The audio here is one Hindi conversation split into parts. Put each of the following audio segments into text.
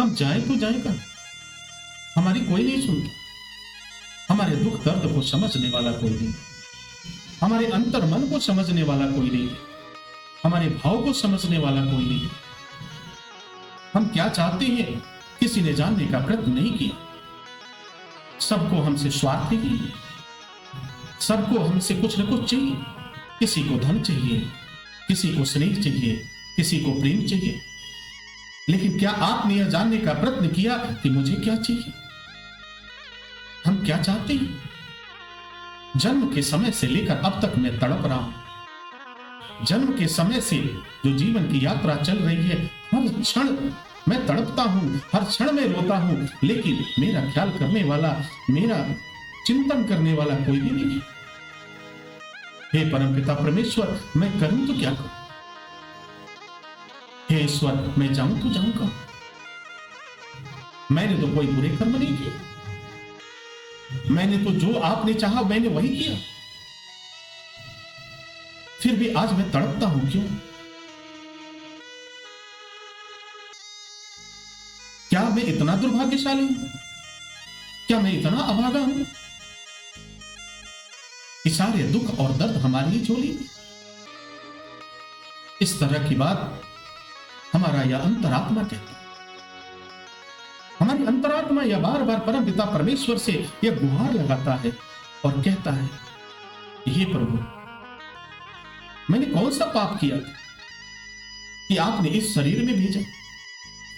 हम जाएं तो जाएं कहां? हमारी कोई नहीं सुनता। हमारे दुख दर्द को समझने वाला कोई नहीं, हमारे अंतर मन को समझने वाला कोई नहीं, हमारे भाव को समझने वाला कोई नहीं। हम क्या चाहते हैं किसी ने जानने का प्रयत्न नहीं किया। सबको हमसे स्वार्थ ही, सबको हमसे कुछ न कुछ चाहिए। किसी को धन चाहिए, किसी को स्नेह चाहिए, किसी को प्रेम चाहिए। लेकिन क्या आपने यह जानने का प्रयत्न किया कि मुझे क्या चाहिए, हम क्या चाहते हैं? जन्म के समय से लेकर अब तक मैं तड़प रहा हूं। जन्म के समय से जो जीवन की यात्रा चल रही है, हर क्षण मैं तड़पता हूं, हर क्षण में रोता हूं, लेकिन मेरा ख्याल करने वाला, मेरा चिंतन करने वाला कोई भी नहीं है। हे परमपिता परमेश्वर, मैं करूं तो क्या करूं? हे ईश्वर, मैं जाऊं तो जाऊं कहां? मैंने तो कोई बुरे कर्म नहीं किए, मैंने तो जो आपने चाहा मैंने वही किया। फिर भी आज मैं तड़पता हूं, क्यों? क्या मैं इतना दुर्भाग्यशाली हूं? क्या मैं इतना अभागा हूं कि सारे दुख और दर्द हमारी ही झोली में? इस तरह की बात हमारा यह अंतरात्मा कहता है। हमारी अंतरात्मा यह बार बार परम पिता परमेश्वर से यह गुहार लगाता है और कहता है, हे प्रभु, मैंने कौन सा पाप किया था कि आपने इस शरीर में भेजा,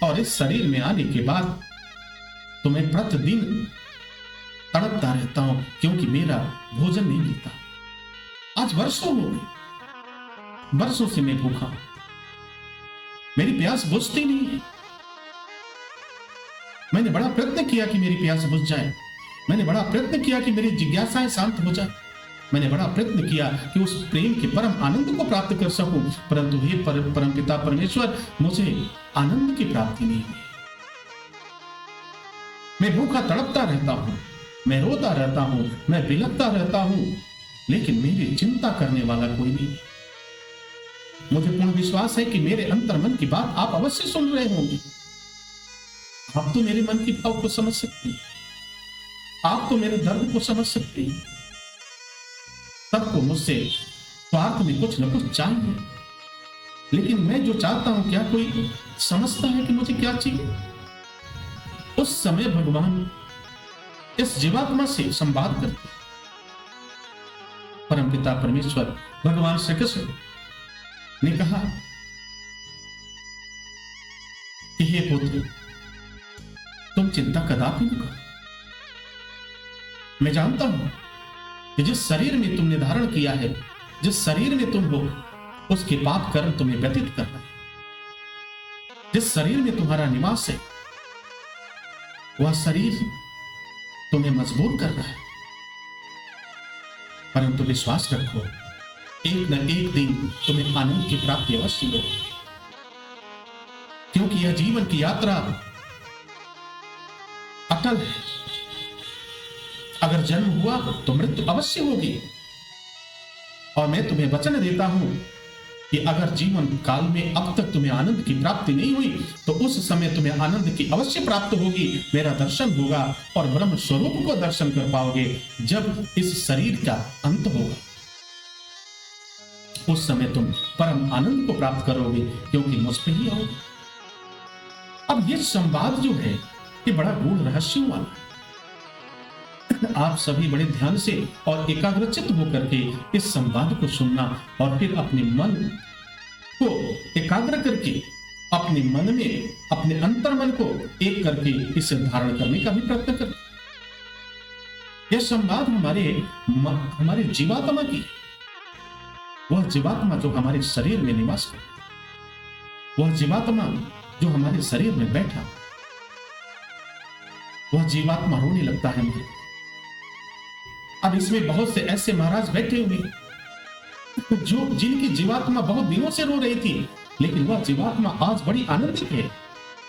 और इस शरीर में आने के बाद तो मैं प्रतिदिन तड़पता रहता हूं क्योंकि मेरा भोजन नहीं मिलता। आज वर्षों हो गए, वर्षों से मैं भूखा हूं, मेरी प्यास बुझती नहीं है। मैंने बड़ा प्रयत्न किया कि मेरी प्यास बुझ जाए, मैंने बड़ा प्रयत्न किया कि मेरी जिज्ञासाएं शांत हो जाए, मैंने बड़ा प्रयत्न किया कि उस प्रेम के परम आनंद को प्राप्त कर सकूं, परंतु हे परम पिता परमेश्वर, मुझे आनंद की प्राप्ति नहीं हुई। मैं भूखा तड़पता रहता हूं, मैं रोता रहता हूं, मैं बिलखता रहता हूं, लेकिन मेरी चिंता करने वाला कोई नहीं। मुझे पूर्ण विश्वास है कि मेरे अंतर मन की बात आप अवश्य सुन रहे होंगे। आप तो मेरे मन की भाव को समझ सकते हैं, आप तो मेरे दर्द को समझ सकते हैं। सबको मुझसे स्वार्थ में कुछ न कुछ चाहिए, लेकिन मैं जो चाहता हूं क्या कोई समझता है कि मुझे क्या चाहिए? उस समय भगवान इस जीवात्मा से संवाद करते, परमपिता परमेश्वर भगवान श्री कृष्ण ने कहा कि हे पुत्र, तुम चिंता कदापि न करो। मैं जानता हूं कि जिस शरीर में तुमने धारण किया है, जिस शरीर में तुम हो, उसके पाप कर्म तुम्हें व्यतीत कर रहे हैं। जिस शरीर में तुम्हारा निवास है, वह शरीर तुम्हें मजबूर कर रहा है, परंतु विश्वास रखो, एक न एक दिन तुम्हें आनंद की प्राप्ति अवश्य होगी, क्योंकि यह जीवन की यात्रा अटल है। अगर जन्म हुआ तो मृत्यु अवश्य होगी, और मैं तुम्हें वचन देता हूं कि अगर जीवन काल में अब तक तुम्हें आनंद की प्राप्ति नहीं हुई, तो उस समय तुम्हें आनंद की अवश्य प्राप्त होगी। मेरा दर्शन होगा और ब्रह्म स्वरूप को दर्शन कर पाओगे जब इस शरीर का अंत होगा। उस समय तुम परम आनंद को प्राप्त करोगे, क्योंकि मुझ पे ही आओगे। अब ये संवाद जो है, ये बड़ा गूढ़ रहस्य वाला है। आप सभी बड़े ध्यान से और एकाग्रचित होकर के इस संवाद को सुनना, और फिर अपने मन को एकाग्र करके अपने मन में, अपने अंतर मन को एक करके इसे धारण करने का भी प्रयत्न करें। यह संवाद हमारे जीवात्मा की, वह जीवात्मा जो हमारे शरीर में निवास करती, वह जीवात्मा जो हमारे शरीर में बैठा, वह जीवात्मा रोने लगता है मुझे। अब इसमें बहुत से ऐसे महाराज बैठे हुए जो जिनकी जीवात्मा बहुत दिनों से रो रही थी, लेकिन वह जीवात्मा आज बड़ी आनंदित है।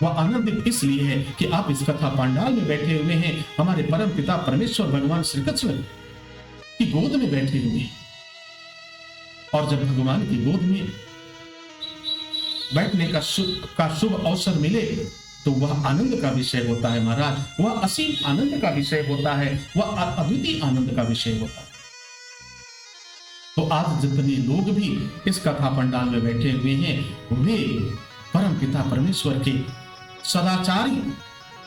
वह आनंदित इसलिए है कि आप इस कथा पांडाल में बैठे हुए हैं, हमारे परम पिता परमेश्वर भगवान श्री कृष्ण की गोद में बैठे हुए हैं। और जब भगवान की गोद में बैठने का शुभ अवसर मिले, तो वह आनंद का विषय होता है महाराज, वह असीम आनंद का विषय होता है, वह अद्वितीय आनंद का विषय होता है। तो आज जितने लोग भी इस कथा पंडाल में बैठे हुए हैं, वे परम पिता परमेश्वर के सदाचारी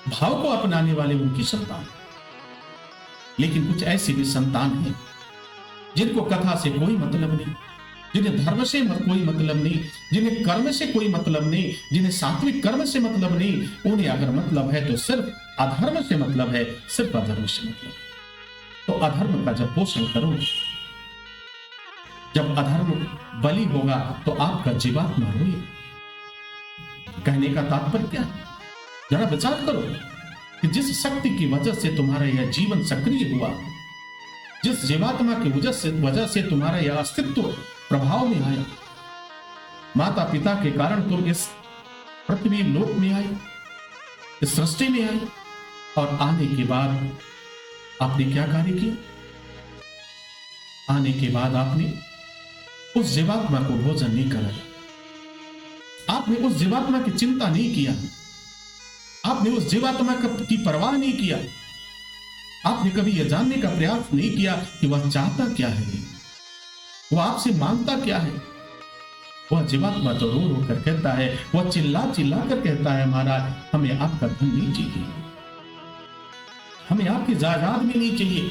भाव को अपनाने वाले उनकी संतान। लेकिन कुछ ऐसे भी संतान हैं जिनको कथा से कोई मतलब नहीं, जिन्हें धर्म से कोई मतलब नहीं, जिन्हें कर्म से कोई मतलब नहीं, जिन्हें सात्विक कर्म से मतलब नहीं। उन्हें अगर मतलब है तो सिर्फ अधर्म से मतलब है, सिर्फ अधर्म से मतलब है। तो अधर्म का जब पोषण करो, जब अधर्म बलि होगा तो आपका जीवात्मा रोएगा। कहने का तात्पर्य क्या है? जरा विचार करो कि जिस शक्ति की वजह से तुम्हारा यह जीवन सक्रिय हुआ, जिस जीवात्मा की वजह से तुम्हारा यह अस्तित्व प्रभाव में आया, माता पिता के कारण तुम इस पृथ्वी लोक में आए, इस सृष्टि में आए, और आने के बाद आपने क्या कार्य किया? आने के बाद आपने उस जीवात्मा को भोजन नहीं कराया, आपने उस जीवात्मा की चिंता नहीं किया, आपने उस जीवात्मा की परवाह नहीं किया, आपने कभी यह जानने का प्रयास नहीं किया कि वह चाहता क्या है, वह आपसे मांगता क्या है। वह जीवात्मा तो रो रो कर कहता है, वह चिल्ला चिल्ला कर कहता है, महाराज हमें आपका धन नहीं चाहिए, हमें आपकी जायदाद भी नहीं चाहिए,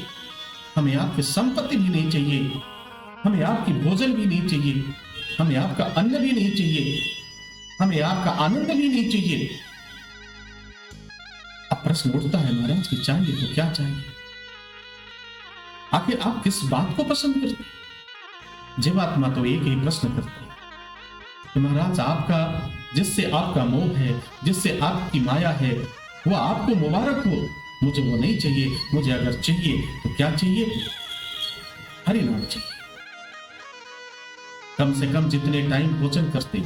हमें आपकी संपत्ति भी नहीं चाहिए, हमें आपकी भोजन भी नहीं चाहिए, हमें आपका अन्न भी नहीं चाहिए, हमें आपका आनंद भी नहीं चाहिए। अब प्रश्न उठता है महाराज कि चाहिए तो क्या चाहिए? आखिर आप किस बात को पसंद करते हैं? जीवात्मा तो एक ही प्रश्न करता है कि महाराज आपका, जिससे आपका मोह है, जिससे आपकी माया है, वह आपको मुबारक हो, मुझे वो नहीं चाहिए। मुझे अगर चाहिए तो क्या चाहिए? हरि नाम चाहिए। कम से कम जितने टाइम भोजन करते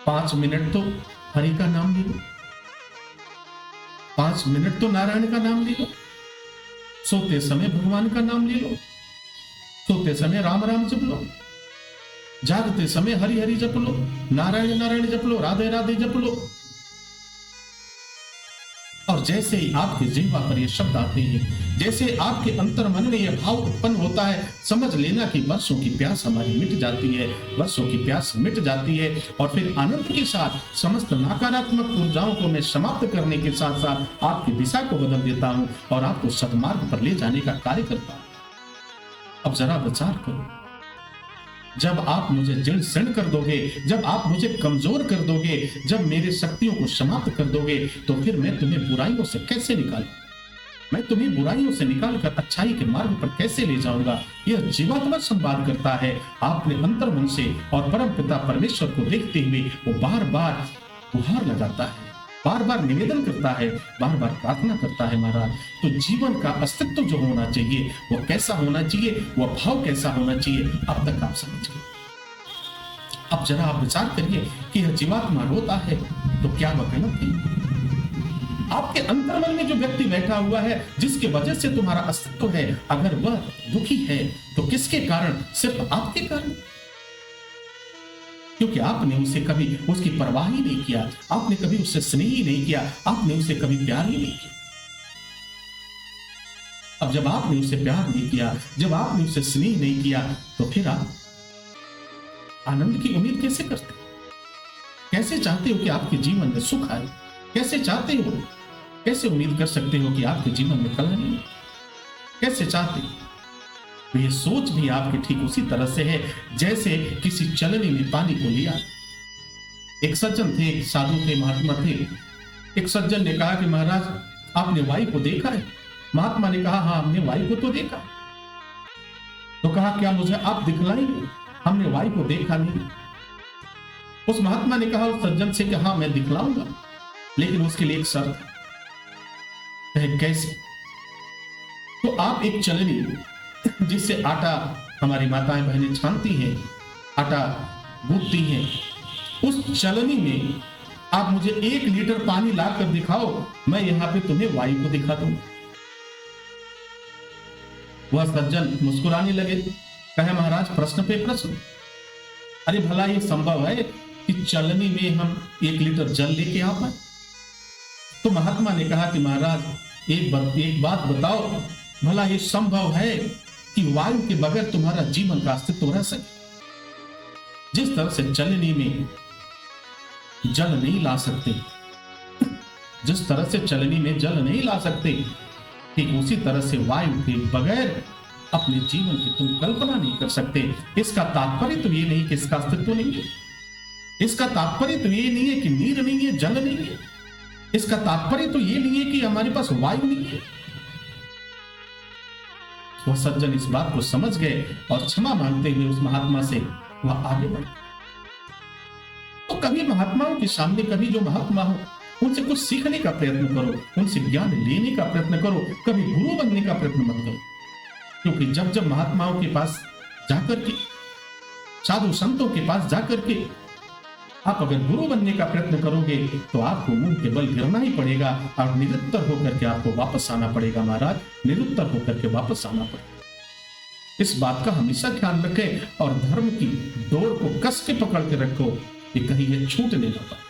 5 मिनट तो हरि का नाम ले लो, 5 मिनट तो नारायण का नाम ले लो, सोते समय भगवान का नाम ले लो, सोते समय राम राम जप लो, जागते समय हरि हरि जप लो, नारायण नारायण जप लो, राधे राधे जप लो। और जैसे ही आपके जिह्वा पर ये शब्द आते हैं, जैसे आपके अंतर मन में यह भाव उत्पन्न होता है, समझ लेना कि वर्षों की प्यास हमारी मिट जाती है, वर्षों की प्यास मिट जाती है। और फिर आनंद के साथ समस्त नकारात्मक ऊर्जाओं को मैं समाप्त करने के साथ साथ आपकी दिशा को बदल देता हूं और आपको सद्मार्ग पर ले जाने का कार्य करता हूं। अब जरा विचार करो, जब आप मुझे जड़ शरण कर दोगे, जब आप मुझे कमजोर कर दोगे, जब मेरी शक्तियों को समाप्त कर दोगे, तो फिर मैं तुम्हें बुराइयों से कैसे निकालूं? मैं तुम्हें बुराइयों से निकालकर अच्छाई के मार्ग पर कैसे ले जाऊंगा? यह जीवात्मा संवाद करता है आपने अंतर मन से, और परम पिता परमेश्वर को देखते हुए वो बार बार गुहार लगाता है, बार बार निवेदन करता है, बार बार प्रार्थना करता है। महाराज तो जीवन का अस्तित्व जो होना चाहिए वो कैसा होना चाहिए, वो भाव कैसा होना चाहिए, अब तक आप समझ गए। अब जरा आप विचार करिए कि यह जीवात्मा रोता है तो क्या वह गलत है? आपके अंतर्मन में जो व्यक्ति बैठा हुआ है, जिसके वजह से तुम्हारा अस्तित्व है, अगर वह दुखी है तो किसके कारण? सिर्फ आपके कारण, क्योंकि आपने उसे कभी उसकी परवाह ही नहीं किया, आपने कभी उससे स्नेह ही नहीं किया, आपने उसे कभी प्यार ही नहीं किया। अब जब आपने उसे प्यार नहीं किया, जब आपने उसे स्नेह नहीं किया, तो फिर आप आनंद की उम्मीद कैसे करते? कैसे चाहते हो कि आपके जीवन में सुख आए? कैसे चाहते हो, कैसे उम्मीद कर सकते हो कि आपके जीवन में कल्याण? कैसे चाहते हो? तो ये सोच भी आपकी ठीक उसी तरह से है जैसे किसी चलनी में पानी को लिया। एक सज्जन थे, एक साधु थे, महात्मा थे। एक सज्जन ने कहा कि महाराज आपने वायु को देखा है? महात्मा ने कहा हाँ हमने वायु को तो देखा। तो कहा क्या मुझे आप दिखलाएंगे? हमने वायु को देखा नहीं। उस महात्मा ने कहा उस सज्जन से कि हाँ मैं दिखलाऊंगा, लेकिन उसके लिए एक शर्त है। कैसे? तो आप एक चलनी जिससे आटा हमारी माताएं बहनें छानती हैं, आटा गूंथती हैं, उस चलनी में आप मुझे 1 लीटर पानी लाकर दिखाओ, मैं यहां पे तुम्हें वायु को दिखा दूंगा। वह सज्जन मुस्कुराने लगे, कहे महाराज प्रश्न पे प्रश्न। अरे भला ये संभव है कि चलनी में हम 1 लीटर जल लेके आ पाए? तो महात्मा ने कहा कि महाराज एक बात बताओ, भला ये संभव है कि वायु के बगैर तुम्हारा जीवन का अस्तित्व रह सके? जिस तरह से चलने में जल नहीं ला सकते, जिस तरह से चलनी में जल नहीं ला सकते, ठीक उसी तरह से वायु के बगैर अपने जीवन की तुम कल्पना नहीं कर सकते। इसका तात्पर्य तो ये नहीं कि इसका अस्तित्व नहीं है, इसका तात्पर्य तो ये नहीं है कि नीर नहीं है, जल नहीं है, इसका तात्पर्य तो ये नहीं है कि हमारे पास वायु नहीं है। वह सज्जन इस बात को समझ गए और क्षमा मांगते हुए उस महात्मा से वह आगे बढ़े। तो कभी महात्माओं के सामने, कभी जो महात्मा हो उनसे कुछ सीखने का प्रयत्न करो, उनसे ज्ञान लेने का प्रयत्न करो, कभी गुरु बनने का प्रयत्न मत करो। क्योंकि जब जब महात्माओं के पास जाकर के, साधु संतों के पास जाकर के आप अगर गुरु बनने का प्रयत्न करोगे तो आपको मुंह के बल गिरना ही पड़ेगा और निरुत्तर होकर के आपको वापस आना पड़ेगा। महाराज, निरुत्तर होकर के वापस आना पड़ेगा। इस बात का हमेशा ध्यान रखें और धर्म की डोर को कस के पकड़ के रखो कि कहीं ये छूट नहीं पाता।